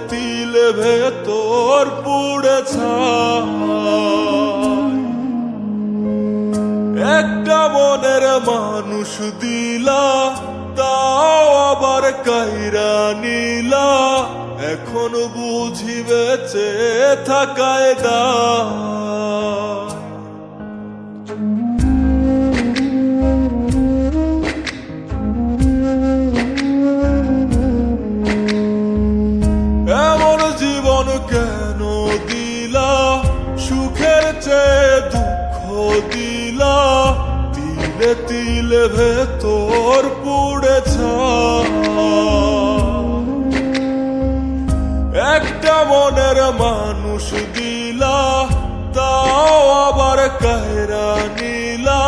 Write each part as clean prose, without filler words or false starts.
তিলে ভেতর পুড়ে ছাই। একটা মনের মানুষ দিলা, তাও আবার কাইরা নিলা, এখন বুঝি বেঁচে থাকায় দায়। এমন জীবন কেন দিলা, সুখের চেয়ে দুঃখ দিলা, তিলে তিলে ভেতর পুড়ে ছাই। একটা মনের মানুষ দিলা, তাও আবার কায়রা নিলা,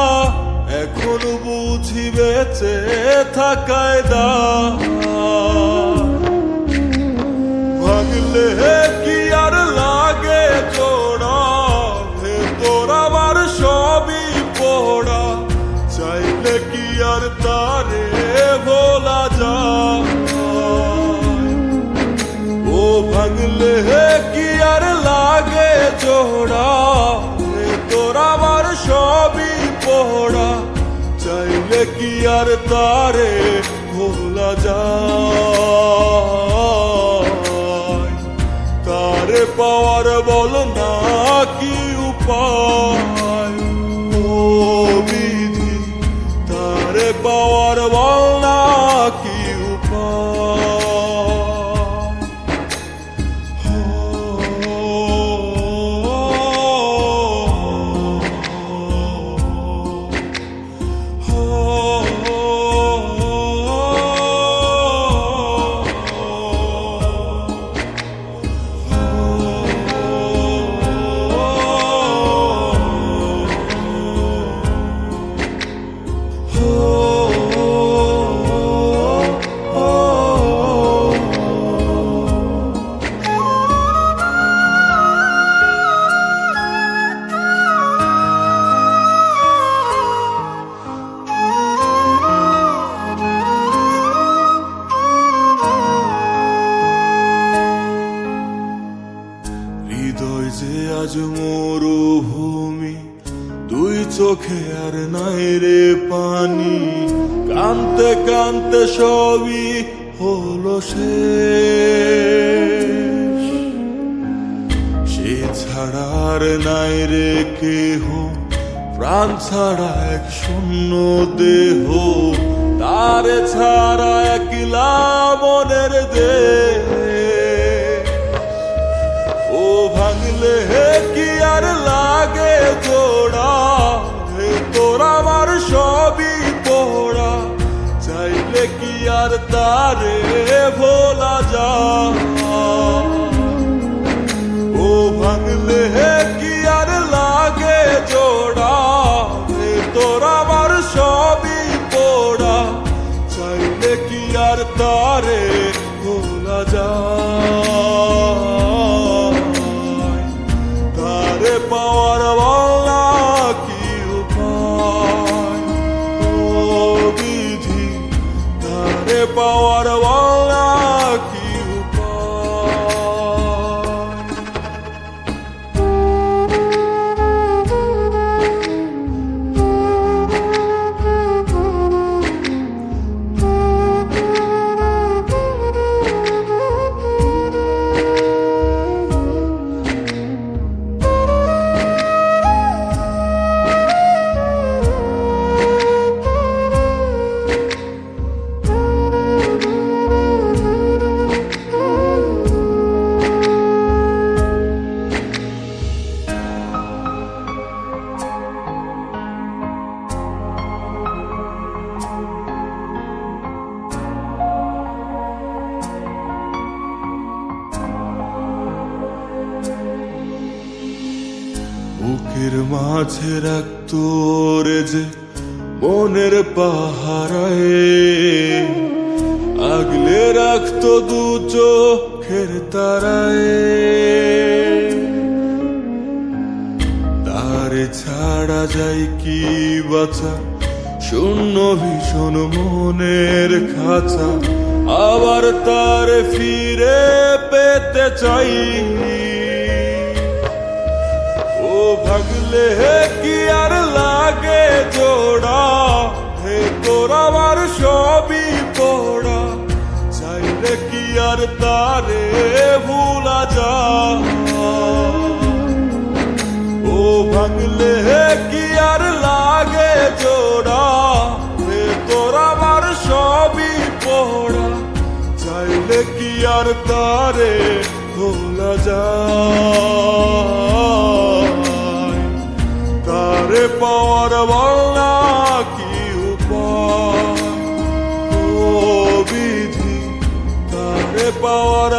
এখন বুঝি বেঁচে থাকায় দায়। ভাঙলে কি আর লাগে জোড়া, ভেতর আমার সবই পোড়া, চাইলে কি আর তারে ভোলা যায়। ও ভাঙলে কি আর লাগে জোড়া, ভেতর আমার সবই পোড়া, চাইলে কি আর তারে ভোলা যায়। তারে পাওয়ার বল না কি উপায়, ও বিধি তারে পাওয়ার বল না কি উপায়। হৃদয় যে আজ মরুভূমি, দুই চোখে আর নাই রে পানি, কানতে কানতে সবই হলো শেষ। সে ছাড়া আর নাই রে কেহ, প্রাণ ছাড়া এক শূন্য দেহ, তারে ছাড়া একলা মনের দেহ। ও ভাঙলে কি আর লাগে জোড়া, ভেতর আমার সবই পোড়া, চাইলে কি আর তারে ভোলা যায়। ও ভাঙলে কি আর লাগে জোড়া, ভেতর আমার সবই পোড়া, চাইলে কি আর তারে ভোলা যায়। তারে পাওয়ার বলা কি উপায়, ও বিধি তারে পাওয়ার বলা কি উপায়। বুকের মাঝে রাখতো রে যে মনের পাহারায়, আগলে রাখতো দু চোখের তারায়। তারে ছাড়া যায় কি বাঁচা, শূন্য ভীষণ মনের খাঁচা, আবার তার ফিরে পেতে চাই। ও ভাগলে কি আর লাগে জোড়া, হে তোর আমার সবই পড়া, চাইলে কি আর তারে ভুলা যায়। ও ভাগলে কি আর লাগে জোড়া, হে তোর আমার সবই পড়া, চাইলে কি আর তারে ভোলা যায়। তারে পাওয়ার বলনা কি উপায়, ও বিধি তারে পাওয়ার